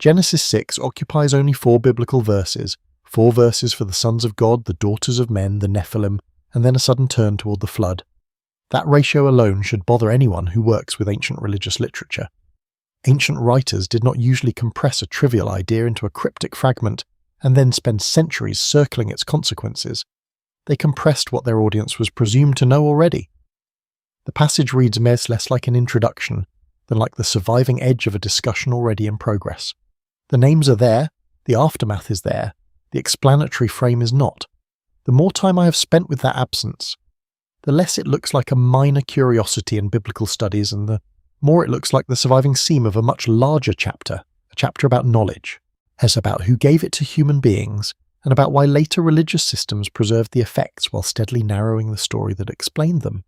Genesis 6 occupies only 4 biblical verses, 4 verses for the sons of God, the daughters of men, the Nephilim, and then a sudden turn toward the flood. That ratio alone should bother anyone who works with ancient religious literature. Ancient writers did not usually compress a trivial idea into a cryptic fragment and then spend centuries circling its consequences. They compressed what their audience was presumed to know already. The passage reads less like an introduction than like the surviving edge of a discussion already in progress. The names are there, the aftermath is there, the explanatory frame is not. The more time I have spent with that absence, the less it looks like a minor curiosity in biblical studies, and the more it looks like the surviving seam of a much larger chapter, a chapter about knowledge, as about who gave it to human beings, and about why later religious systems preserved the effects while steadily narrowing the story that explained them.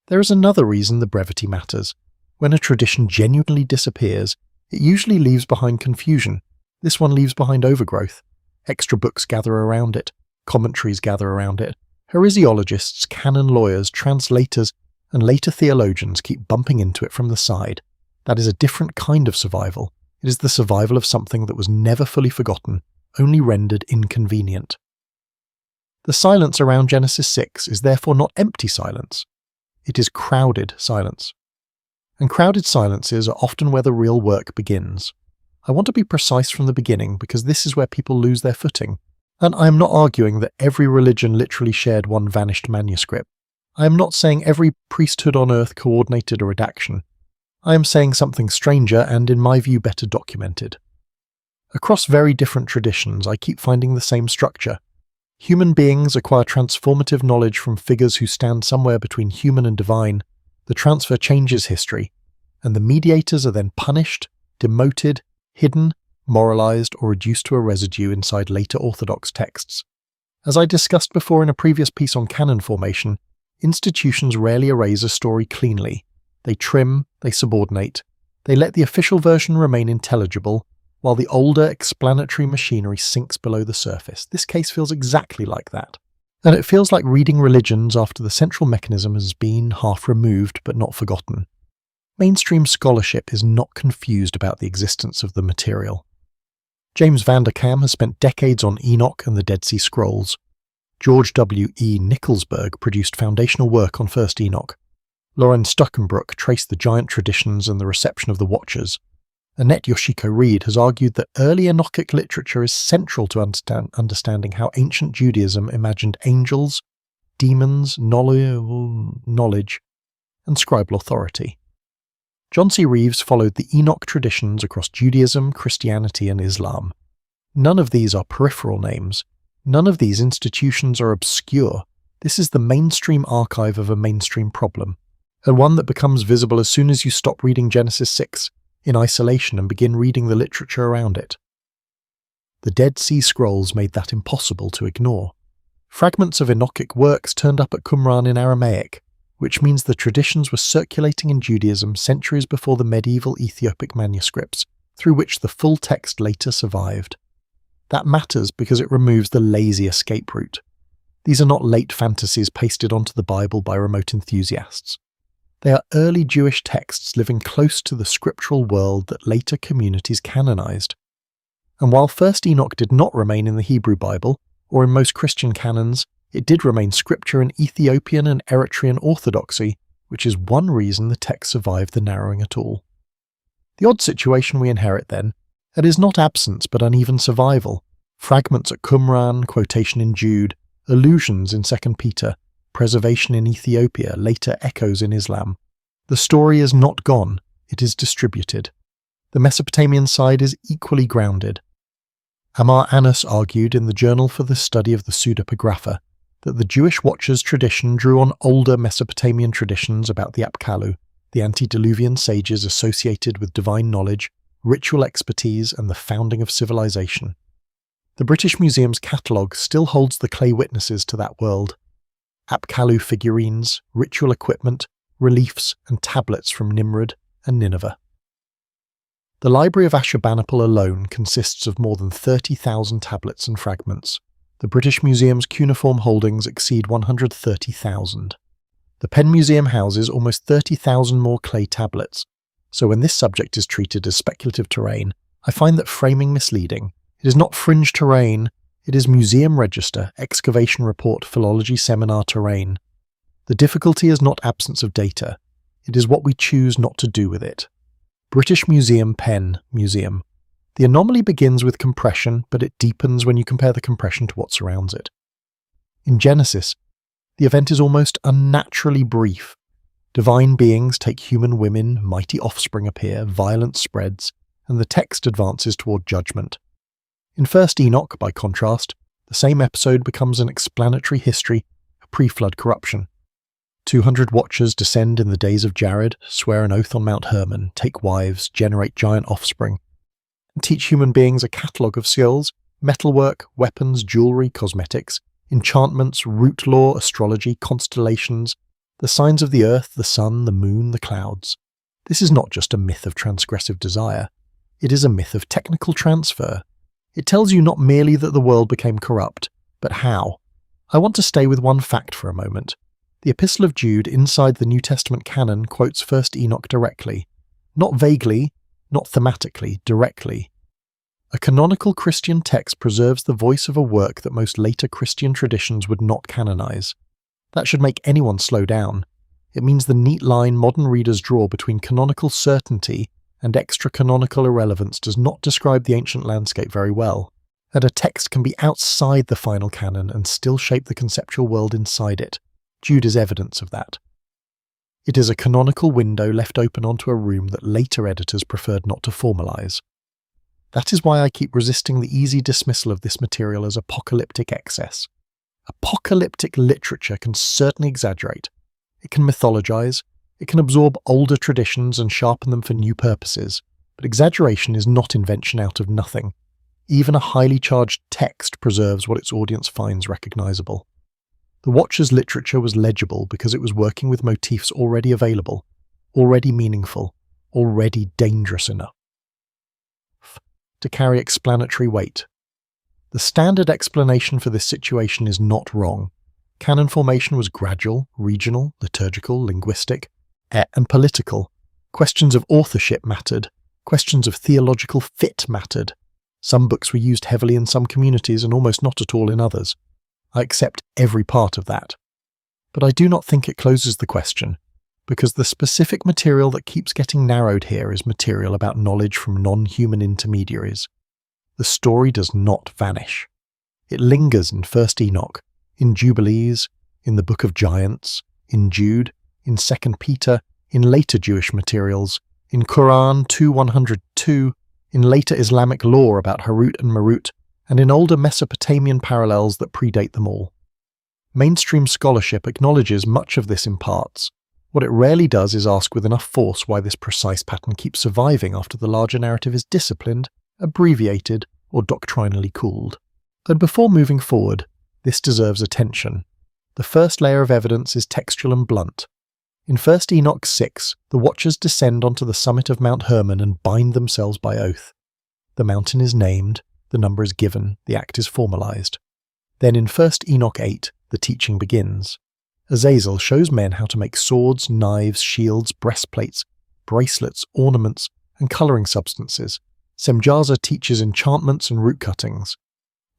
There is another reason the brevity matters. When a tradition genuinely disappears, it usually leaves behind confusion. This one leaves behind overgrowth. Extra books gather around it, commentaries gather around it. Heresiologists, canon lawyers, translators, and later theologians keep bumping into it from the side. That is a different kind of survival. It is the survival of something that was never fully forgotten, only rendered inconvenient. The silence around Genesis 6 is therefore not empty silence. It is crowded silence. And crowded silences are often where the real work begins. I want to be precise from the beginning because this is where people lose their footing. And I am not arguing that every religion literally shared one vanished manuscript. I am not saying every priesthood on earth coordinated a redaction. I am saying something stranger and, in my view, better documented. Across very different traditions, I keep finding the same structure. Human beings acquire transformative knowledge from figures who stand somewhere between human and divine. The transfer changes history, and the mediators are then punished, demoted, hidden, moralized, or reduced to a residue inside later orthodox texts. As I discussed before in a previous piece on canon formation, institutions rarely erase a story cleanly. They trim, they subordinate, they let the official version remain intelligible, while the older explanatory machinery sinks below the surface. This case feels exactly like that. And it feels like reading religions after the central mechanism has been half removed but not forgotten. Mainstream scholarship is not confused about the existence of the material. James Vanderkam has spent decades on Enoch and the Dead Sea Scrolls. George W. E. Nicholsberg produced foundational work on First Enoch. Lauren Stuckenbrook traced the giant traditions and the reception of the Watchers. Annette Yoshiko Reed has argued that early Enochic literature is central to understanding how ancient Judaism imagined angels, demons, knowledge, and scribal authority. John C. Reeves followed the Enoch traditions across Judaism, Christianity, and Islam. None of these are peripheral names. None of these institutions are obscure. This is the mainstream archive of a mainstream problem, and one that becomes visible as soon as you stop reading Genesis 6 in isolation and begin reading the literature around it. The Dead Sea Scrolls made that impossible to ignore. Fragments of Enochic works turned up at Qumran in Aramaic, which means the traditions were circulating in Judaism centuries before the medieval Ethiopic manuscripts, through which the full text later survived. That matters because it removes the lazy escape route. These are not late fantasies pasted onto the Bible by remote enthusiasts. They are early Jewish texts living close to the scriptural world that later communities canonized. And while First Enoch did not remain in the Hebrew Bible, or in most Christian canons, it did remain scripture in Ethiopian and Eritrean orthodoxy, which is one reason the text survived the narrowing at all. The odd situation we inherit then, it is not absence but uneven survival. Fragments at Qumran, quotation in Jude, allusions in 2 Peter, preservation in Ethiopia, later echoes in Islam. The story is not gone, it is distributed. The Mesopotamian side is equally grounded. Amar Anas argued in the Journal for the Study of the Pseudepigrapha that the Jewish Watchers tradition drew on older Mesopotamian traditions about the Apkallu, the antediluvian sages associated with divine knowledge, ritual expertise, and the founding of civilization. The British Museum's catalogue still holds the clay witnesses to that world. Apkallu figurines, ritual equipment, reliefs, and tablets from Nimrud and Nineveh. The Library of Ashurbanipal alone consists of more than 30,000 tablets and fragments. The British Museum's cuneiform holdings exceed 130,000. The Penn Museum houses almost 30,000 more clay tablets, so when this subject is treated as speculative terrain, I find that framing misleading. It is not fringe terrain, it is museum register, excavation report, philology seminar terrain. The difficulty is not absence of data, it is what we choose not to do with it. British Museum Pen Museum. The anomaly begins with compression, but it deepens when you compare the compression to what surrounds it. In Genesis, the event is almost unnaturally brief. Divine beings take human women, mighty offspring appear, violence spreads, and the text advances toward judgment. In 1st Enoch, by contrast, the same episode becomes an explanatory history of pre-flood corruption. 200 watchers descend in the days of Jared, swear an oath on Mount Hermon, take wives, generate giant offspring, and teach human beings a catalogue of skills, metalwork, weapons, jewellery, cosmetics, enchantments, root lore, astrology, constellations, the signs of the earth, the sun, the moon, the clouds. This is not just a myth of transgressive desire. It is a myth of technical transfer. It tells you not merely that the world became corrupt, but how. I want to stay with one fact for a moment. The Epistle of Jude inside the New Testament canon quotes 1st Enoch directly. Not vaguely, not thematically, directly. A canonical Christian text preserves the voice of a work that most later Christian traditions would not canonize. That should make anyone slow down. It means the neat line modern readers draw between canonical certainty and extra-canonical irrelevance does not describe the ancient landscape very well, that a text can be outside the final canon and still shape the conceptual world inside it. Jude is evidence of that. It is a canonical window left open onto a room that later editors preferred not to formalize. That is why I keep resisting the easy dismissal of this material as apocalyptic excess. Apocalyptic literature can certainly exaggerate. It can mythologize, it can absorb older traditions and sharpen them for new purposes, but exaggeration is not invention out of nothing. Even a highly charged text preserves what its audience finds recognizable. The Watcher's literature was legible because it was working with motifs already available, already meaningful, already dangerous enough to carry explanatory weight. The standard explanation for this situation is not wrong. Canon formation was gradual, regional, liturgical, linguistic, and political. Questions of authorship mattered. Questions of theological fit mattered. Some books were used heavily in some communities and almost not at all in others. I accept every part of that. But I do not think it closes the question, because the specific material that keeps getting narrowed here is material about knowledge from non-human intermediaries. The story does not vanish. It lingers in 1st Enoch, in Jubilees, in the Book of Giants, in Jude, in 2nd Peter, in later Jewish materials, in Quran 2:102, in later Islamic lore about Harut and Marut, and in older Mesopotamian parallels that predate them all. Mainstream scholarship acknowledges much of this in parts. What it rarely does is ask with enough force why this precise pattern keeps surviving after the larger narrative is disciplined, abbreviated, or doctrinally cooled. And before moving forward, this deserves attention. The first layer of evidence is textual and blunt. In 1st Enoch 6, the Watchers descend onto the summit of Mount Hermon and bind themselves by oath. The mountain is named, the number is given, the act is formalized. Then in 1st Enoch 8, the teaching begins. Azazel shows men how to make swords, knives, shields, breastplates, bracelets, ornaments, and colouring substances. Semjaza teaches enchantments and root cuttings.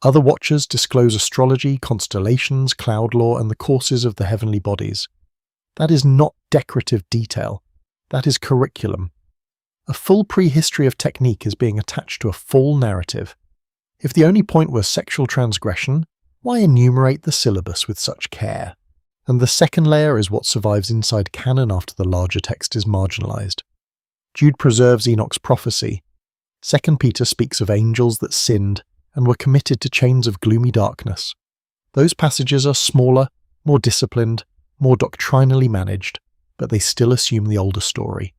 Other Watchers disclose astrology, constellations, cloud lore, and the courses of the heavenly bodies. That is not decorative detail. That is curriculum. A full prehistory of technique is being attached to a full narrative. If the only point was sexual transgression, why enumerate the syllabus with such care? And the second layer is what survives inside canon after the larger text is marginalized. Jude preserves Enoch's prophecy. 2nd Peter speaks of angels that sinned and were committed to chains of gloomy darkness. Those passages are smaller, more disciplined, more doctrinally managed, but they still assume the older story.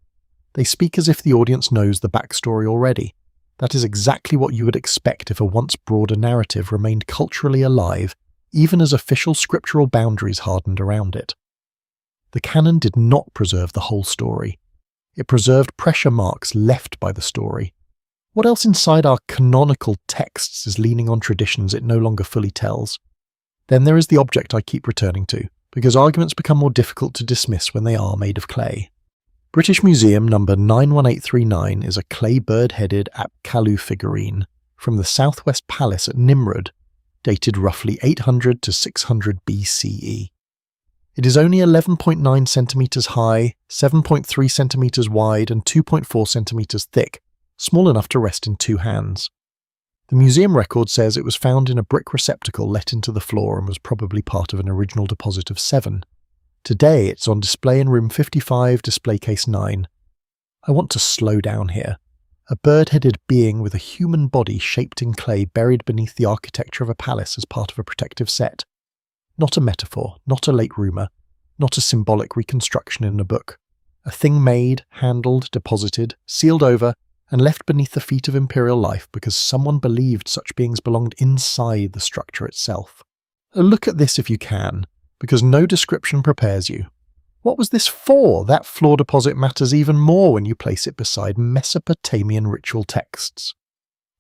They speak as if the audience knows the backstory already. That is exactly what you would expect if a once broader narrative remained culturally alive, even as official scriptural boundaries hardened around it. The canon did not preserve the whole story. It preserved pressure marks left by the story. What else inside our canonical texts is leaning on traditions it no longer fully tells? Then there is the object I keep returning to, because arguments become more difficult to dismiss when they are made of clay. British Museum number 91839 is a clay bird-headed Apkallu figurine from the Southwest Palace at Nimrud, dated roughly 800 to 600 BCE. It is only 11.9 centimeters high, 7.3 centimeters wide, and 2.4 centimeters thick, small enough to rest in two hands. The museum record says it was found in a brick receptacle let into the floor and was probably part of an original deposit of 7. Today it's on display in room 55, display case 9. I want to slow down here. A bird-headed being with a human body shaped in clay buried beneath the architecture of a palace as part of a protective set. Not a metaphor, not a late rumour, not a symbolic reconstruction in a book. A thing made, handled, deposited, sealed over, and left beneath the feet of imperial life because someone believed such beings belonged inside the structure itself. Look at this if you can, because no description prepares you. What was this for? That floor deposit matters even more when you place it beside Mesopotamian ritual texts.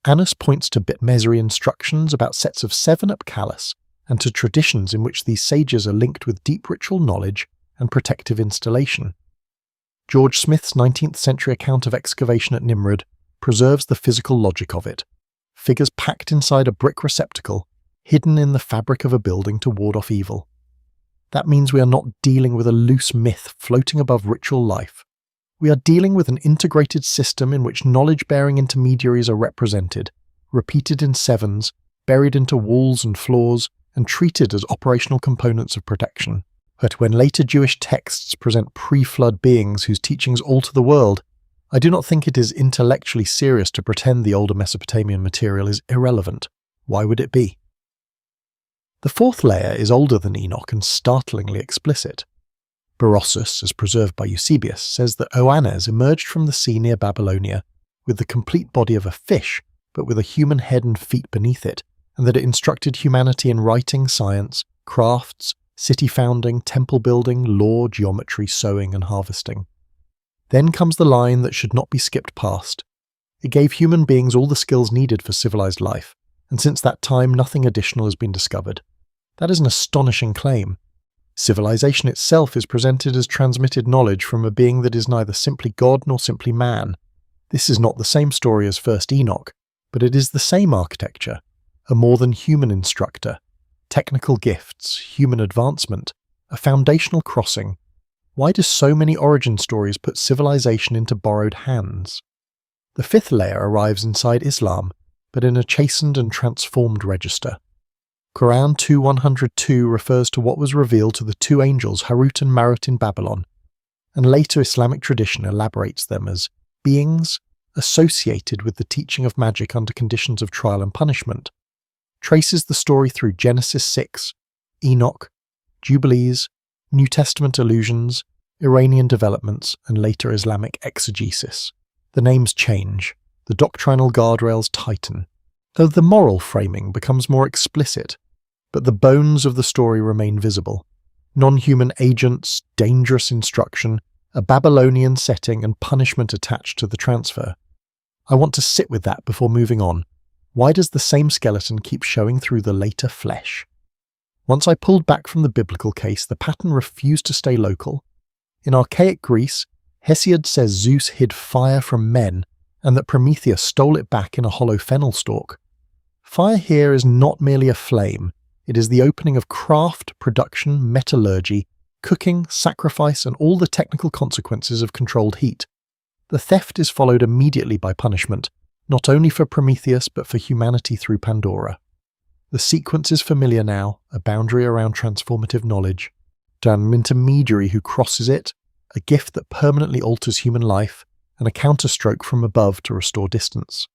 Annas points to Bitmezri instructions about sets of 7 Apkallis, and to traditions in which these sages are linked with deep ritual knowledge and protective installation. George Smith's 19th century account of excavation at Nimrud preserves the physical logic of it. Figures packed inside a brick receptacle, hidden in the fabric of a building to ward off evil. That means we are not dealing with a loose myth floating above ritual life. We are dealing with an integrated system in which knowledge-bearing intermediaries are represented, repeated in 7s, buried into walls and floors, and treated as operational components of protection. But when later Jewish texts present pre-flood beings whose teachings alter the world, I do not think it is intellectually serious to pretend the older Mesopotamian material is irrelevant. Why would it be? The 4th layer is older than Enoch and startlingly explicit. Berossus, as preserved by Eusebius, says that Oannes emerged from the sea near Babylonia with the complete body of a fish, but with a human head and feet beneath it, and that it instructed humanity in writing, science, crafts, city founding, temple building, law, geometry, sowing, and harvesting. Then comes the line that should not be skipped past. It gave human beings all the skills needed for civilized life, and since that time nothing additional has been discovered. That is an astonishing claim. Civilization itself is presented as transmitted knowledge from a being that is neither simply God nor simply man. This is not the same story as First Enoch, but it is the same architecture, a more than human instructor, technical gifts, human advancement, a foundational crossing. Why do so many origin stories put civilization into borrowed hands? The 5th layer arrives inside Islam, but in a chastened and transformed register. Quran 2:102 refers to what was revealed to the 2 angels Harut and Marut in Babylon, and later Islamic tradition elaborates them as beings associated with the teaching of magic under conditions of trial and punishment, traces the story through Genesis 6, Enoch, Jubilees, New Testament allusions, Iranian developments, and later Islamic exegesis. The names change, the doctrinal guardrails tighten, though the moral framing becomes more explicit, but the bones of the story remain visible. Non-human agents, dangerous instruction, a Babylonian setting, and punishment attached to the transfer. I want to sit with that before moving on. Why does the same skeleton keep showing through the later flesh? Once I pulled back from the biblical case, the pattern refused to stay local. In archaic Greece, Hesiod says Zeus hid fire from men, and that Prometheus stole it back in a hollow fennel stalk. Fire here is not merely a flame, it is the opening of craft, production, metallurgy, cooking, sacrifice, and all the technical consequences of controlled heat. The theft is followed immediately by punishment, not only for Prometheus but for humanity through Pandora. The sequence is familiar now, a boundary around transformative knowledge, an intermediary who crosses it, a gift that permanently alters human life, and a counterstroke from above to restore distance.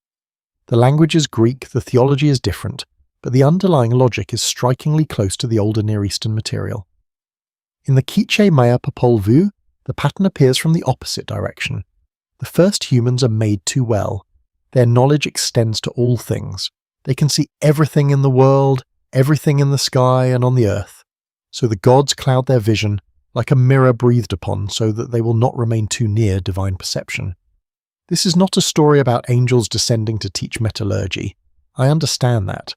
The language is Greek, the theology is different, but the underlying logic is strikingly close to the older Near Eastern material. In the Quiche Maya Popol Vuh, the pattern appears from the opposite direction. The first humans are made too well. Their knowledge extends to all things. They can see everything in the world, everything in the sky and on the earth. So the gods cloud their vision, like a mirror breathed upon, so that they will not remain too near divine perception. This is not a story about angels descending to teach metallurgy. I understand that.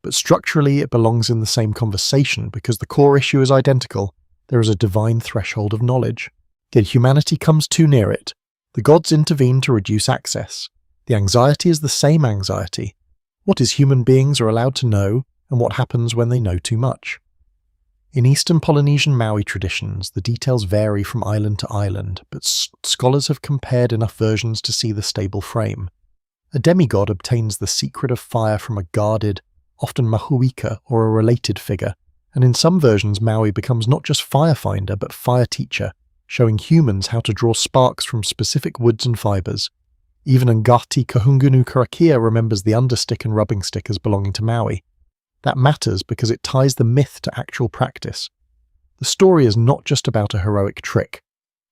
But structurally it belongs in the same conversation because the core issue is identical. There is a divine threshold of knowledge. Yet humanity comes too near it. The gods intervene to reduce access. The anxiety is the same anxiety. What is human beings are allowed to know, and what happens when they know too much? In Eastern Polynesian Maori traditions, the details vary from island to island, but scholars have compared enough versions to see the stable frame. A demigod obtains the secret of fire from a guarded, often mahuika or a related figure, and in some versions Maui becomes not just firefinder but fire teacher, showing humans how to draw sparks from specific woods and fibres. Even Ngati Kahungunu Karakia remembers the understick and rubbing stick as belonging to Maui. That matters because it ties the myth to actual practice. The story is not just about a heroic trick.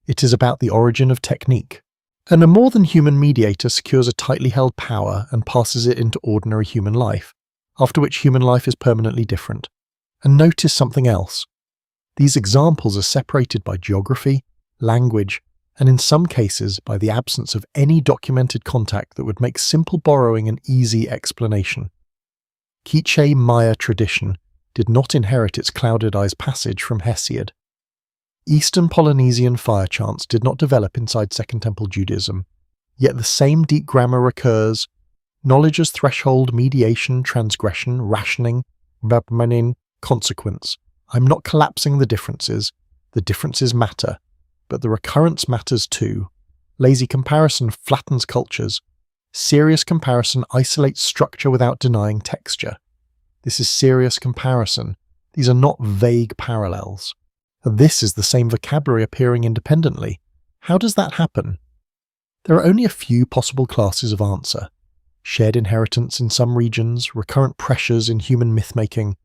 It is about the origin of technique. And a more than human mediator secures a tightly held power and passes it into ordinary human life, after which human life is permanently different. And notice something else. These examples are separated by geography, language, and in some cases by the absence of any documented contact that would make simple borrowing an easy explanation. Quiche Maya tradition did not inherit its clouded eyes passage from Hesiod. Eastern Polynesian fire chants did not develop inside Second Temple Judaism, yet the same deep grammar recurs: knowledge as threshold, mediation, transgression, rationing, rabmanin, consequence. I'm not collapsing the differences matter, but the recurrence matters too. Lazy comparison flattens cultures. Serious comparison isolates structure without denying texture. This is serious comparison. These are not vague parallels. And this is the same vocabulary appearing independently. How does that happen? There are only a few possible classes of answer. Shared inheritance in some regions, recurrent pressures in human myth-making,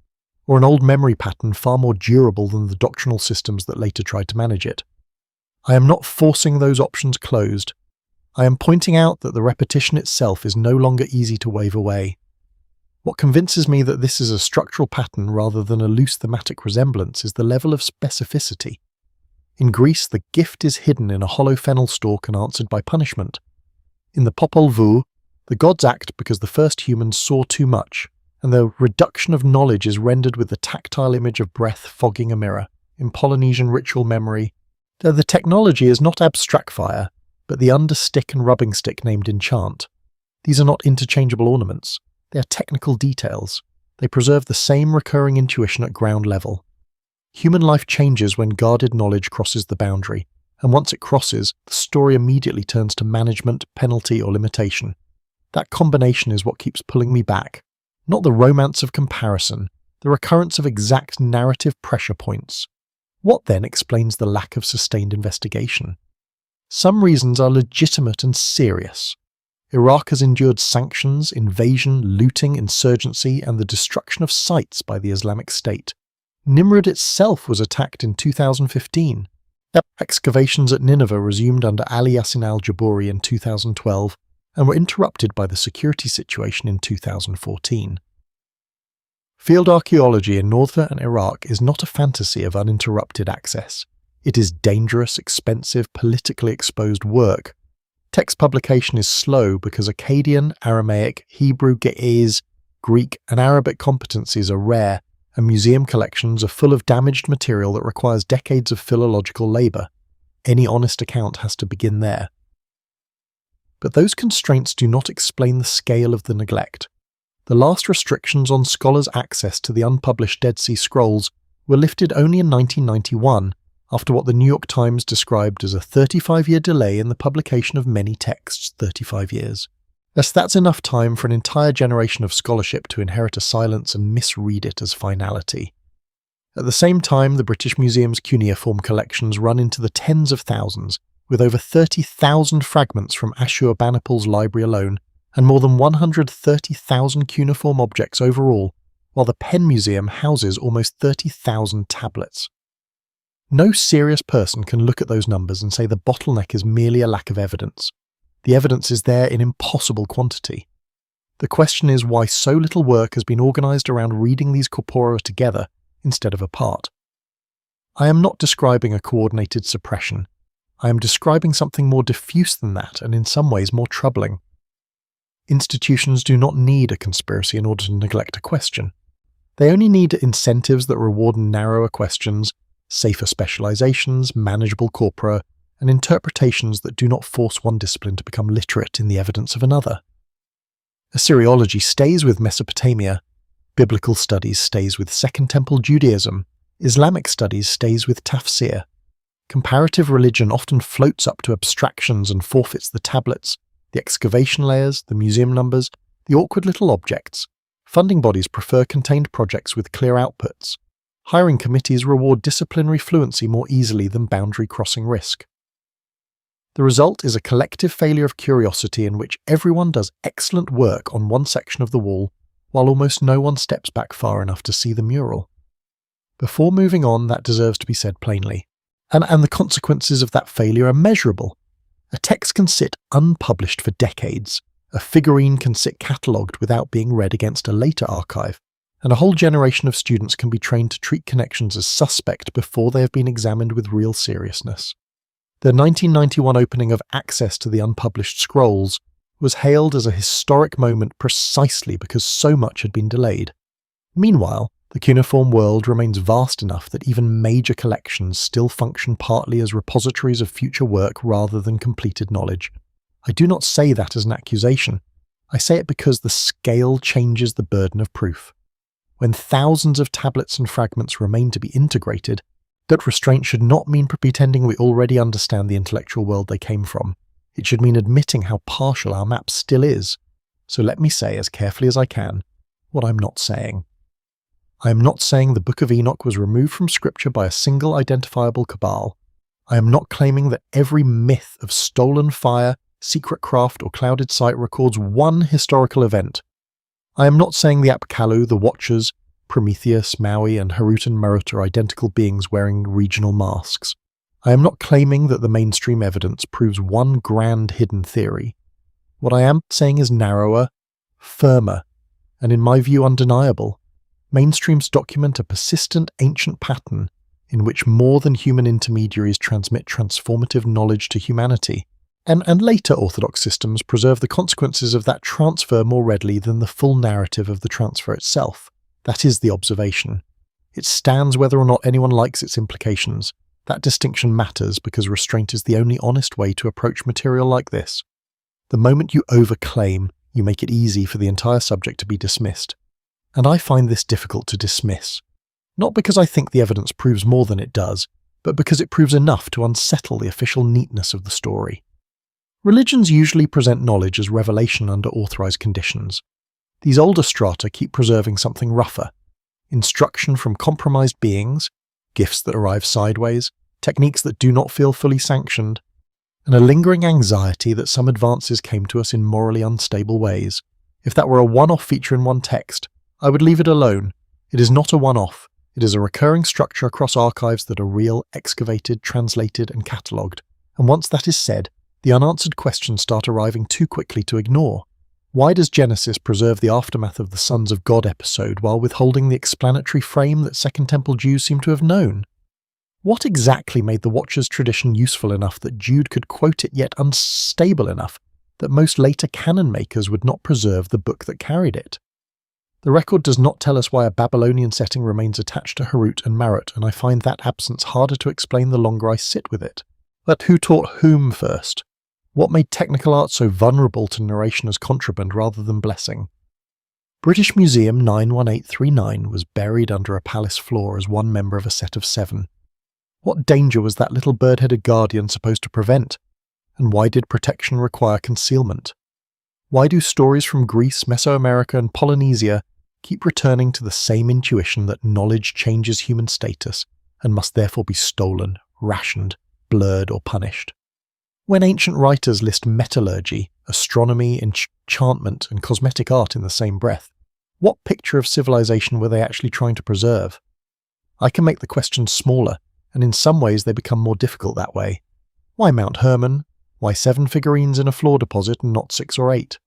or an old memory pattern far more durable than the doctrinal systems that later tried to manage it. I am not forcing those options closed. I am pointing out that the repetition itself is no longer easy to wave away. What convinces me that this is a structural pattern rather than a loose thematic resemblance is the level of specificity. In Greece, the gift is hidden in a hollow fennel stalk and answered by punishment. In the Popol Vuh, the gods act because the first humans saw too much, and the reduction of knowledge is rendered with the tactile image of breath fogging a mirror. In Polynesian ritual memory, though the technology is not abstract fire, but the understick and rubbing stick named in chant. These are not interchangeable ornaments. They are technical details. They preserve the same recurring intuition at ground level. Human life changes when guarded knowledge crosses the boundary, and once it crosses, the story immediately turns to management, penalty, or limitation. That combination is what keeps pulling me back. Not the romance of comparison, the recurrence of exact narrative pressure points. What then explains the lack of sustained investigation? Some reasons are legitimate and serious. Iraq has endured sanctions, invasion, looting, insurgency, and the destruction of sites by the Islamic State. Nimrud itself was attacked in 2015. Excavations at Nineveh resumed under Ali Yassin al-Jabouri in 2012 and were interrupted by the security situation in 2014. Field archaeology in northern Iraq is not a fantasy of uninterrupted access. It is dangerous, expensive, politically exposed work. Text publication is slow because Akkadian, Aramaic, Hebrew, Ge'ez, Greek, and Arabic competencies are rare, and museum collections are full of damaged material that requires decades of philological labour. Any honest account has to begin there. But those constraints do not explain the scale of the neglect. The last restrictions on scholars' access to the unpublished Dead Sea Scrolls were lifted only in 1991, after what the New York Times described as a 35-year delay in the publication of many texts, 35 years. Thus, that's enough time for an entire generation of scholarship to inherit a silence and misread it as finality. At the same time, the British Museum's cuneiform collections run into the tens of thousands, with over 30,000 fragments from Ashurbanipal's library alone, and more than 130,000 cuneiform objects overall, while the Penn Museum houses almost 30,000 tablets. No serious person can look at those numbers and say the bottleneck is merely a lack of evidence. The evidence is there in impossible quantity. The question is why so little work has been organised around reading these corpora together instead of apart. I am not describing a coordinated suppression. I am describing something more diffuse than that and in some ways more troubling. Institutions do not need a conspiracy in order to neglect a question. They only need incentives that reward narrower questions, safer specializations, manageable corpora, and interpretations that do not force one discipline to become literate in the evidence of another. Assyriology stays with Mesopotamia, biblical studies stays with Second Temple Judaism, Islamic studies stays with tafsir. Comparative religion often floats up to abstractions and forfeits the tablets, the excavation layers, the museum numbers, the awkward little objects. Funding bodies prefer contained projects with clear outputs. Hiring committees reward disciplinary fluency more easily than boundary-crossing risk. The result is a collective failure of curiosity in which everyone does excellent work on one section of the wall, while almost no one steps back far enough to see the mural. Before moving on, that deserves to be said plainly. And the consequences of that failure are measurable. A text can sit unpublished for decades, a figurine can sit catalogued without being read against a later archive, and a whole generation of students can be trained to treat connections as suspect before they have been examined with real seriousness. The 1991 opening of access to the unpublished scrolls was hailed as a historic moment precisely because so much had been delayed. Meanwhile, the cuneiform world remains vast enough that even major collections still function partly as repositories of future work rather than completed knowledge. I do not say that as an accusation. I say it because the scale changes the burden of proof. When thousands of tablets and fragments remain to be integrated, that restraint should not mean pretending we already understand the intellectual world they came from. It should mean admitting how partial our map still is. So let me say as carefully as I can what I'm not saying. I am not saying the Book of Enoch was removed from Scripture by a single identifiable cabal. I am not claiming that every myth of stolen fire, secret craft, or clouded site records one historical event. I am not saying the Apkallu, the Watchers, Prometheus, Maui, and Harut and Marut are identical beings wearing regional masks. I am not claiming that the mainstream evidence proves one grand hidden theory. What I am saying is narrower, firmer, and in my view undeniable. Mainstreams document a persistent ancient pattern in which more than human intermediaries transmit transformative knowledge to humanity, and later orthodox systems preserve the consequences of that transfer more readily than the full narrative of the transfer itself. That is the observation. It stands whether or not anyone likes its implications. That distinction matters because restraint is the only honest way to approach material like this. The moment you overclaim, you make it easy for the entire subject to be dismissed. And I find this difficult to dismiss. Not because I think the evidence proves more than it does, but because it proves enough to unsettle the official neatness of the story. Religions usually present knowledge as revelation under authorized conditions. These older strata keep preserving something rougher. Instruction from compromised beings, gifts that arrive sideways, techniques that do not feel fully sanctioned, and a lingering anxiety that some advances came to us in morally unstable ways. If that were a one-off feature in one text, I would leave it alone. It is not a one-off. It is a recurring structure across archives that are real, excavated, translated, and catalogued. And once that is said, the unanswered questions start arriving too quickly to ignore. Why does Genesis preserve the aftermath of the Sons of God episode while withholding the explanatory frame that Second Temple Jews seem to have known? What exactly made the Watchers tradition useful enough that Jude could quote it yet unstable enough that most later canon makers would not preserve the book that carried it? The record does not tell us why a Babylonian setting remains attached to Harut and Marut, and I find that absence harder to explain the longer I sit with it. But who taught whom first? What made technical art so vulnerable to narration as contraband rather than blessing? British Museum 91839 was buried under a palace floor as one member of a set of 7. What danger was that little bird-headed guardian supposed to prevent? And why did protection require concealment? Why do stories from Greece, Mesoamerica, and Polynesia keep returning to the same intuition that knowledge changes human status and must therefore be stolen, rationed, blurred, or punished? When ancient writers list metallurgy, astronomy, enchantment, and cosmetic art in the same breath, what picture of civilization were they actually trying to preserve? I can make the questions smaller, and in some ways they become more difficult that way. Why Mount Hermon? Why 7 figurines in a floor deposit and not 6 or 8?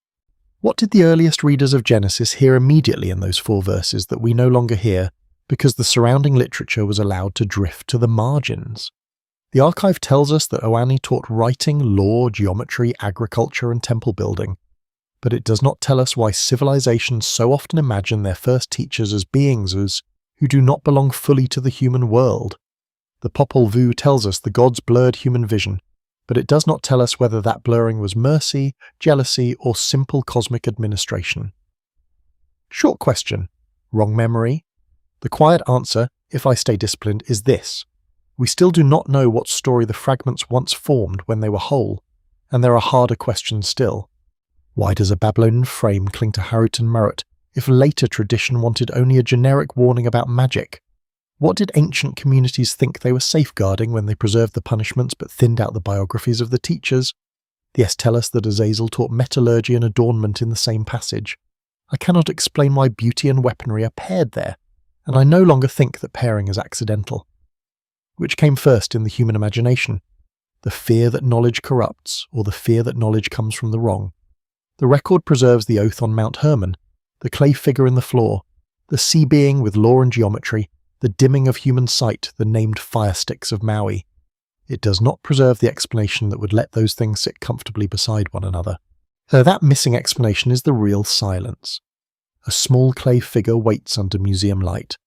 What did the earliest readers of Genesis hear immediately in those 4 verses that we no longer hear because the surrounding literature was allowed to drift to the margins? The archive tells us that Oanni taught writing, law, geometry, agriculture, and temple building, but it does not tell us why civilizations so often imagine their first teachers as beings who do not belong fully to the human world. The Popol Vuh tells us the gods blurred human vision, but it does not tell us whether that blurring was mercy, jealousy, or simple cosmic administration. Short question. Wrong memory? The quiet answer, if I stay disciplined, is this. We still do not know what story the fragments once formed when they were whole, and there are harder questions still. Why does a Babylonian frame cling to Harut and Marut if later tradition wanted only a generic warning about magic? What did ancient communities think they were safeguarding when they preserved the punishments but thinned out the biographies of the teachers? The S tell us that Azazel taught metallurgy and adornment in the same passage. I cannot explain why beauty and weaponry are paired there, and I no longer think that pairing is accidental. Which came first in the human imagination? The fear that knowledge corrupts, or the fear that knowledge comes from the wrong? The record preserves the oath on Mount Hermon, the clay figure in the floor, the sea being with law and geometry, the dimming of human sight, the named fire sticks of Maui. It does not preserve the explanation that would let those things sit comfortably beside one another. That missing explanation is the real silence. A small clay figure waits under museum light.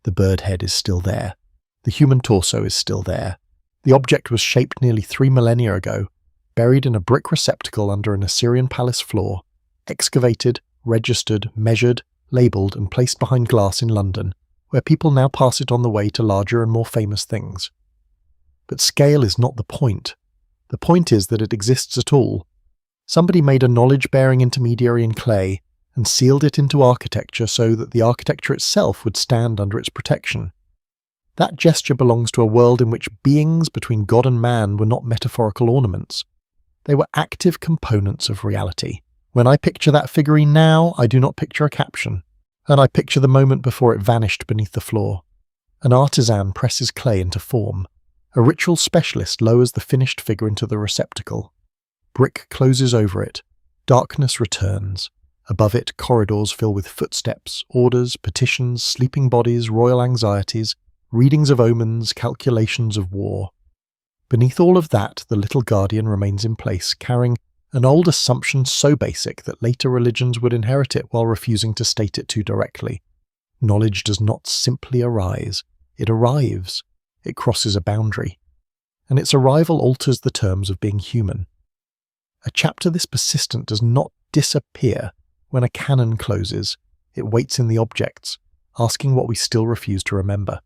The bird head is still there. The human torso is still there. The object was shaped nearly 3 millennia ago, buried in a brick receptacle under an Assyrian palace floor, excavated, registered, measured, labelled and placed behind glass in London, where people now pass it on the way to larger and more famous things. But scale is not the point. The point is that it exists at all. Somebody made a knowledge-bearing intermediary in clay and sealed it into architecture so that the architecture itself would stand under its protection. That gesture belongs to a world in which beings between God and man were not metaphorical ornaments. They were active components of reality. When I picture that figurine now, I do not picture a caption, and I picture the moment before it vanished beneath the floor. An artisan presses clay into form. A ritual specialist lowers the finished figure into the receptacle. Brick closes over it. Darkness returns. Above it, corridors fill with footsteps, orders, petitions, sleeping bodies, royal anxieties, readings of omens, calculations of war. Beneath all of that, the little guardian remains in place, carrying an old assumption so basic that later religions would inherit it while refusing to state it too directly. Knowledge does not simply arise. It arrives. It crosses a boundary. And its arrival alters the terms of being human. A chapter this persistent does not disappear when a canon closes. It waits in the objects, asking what we still refuse to remember.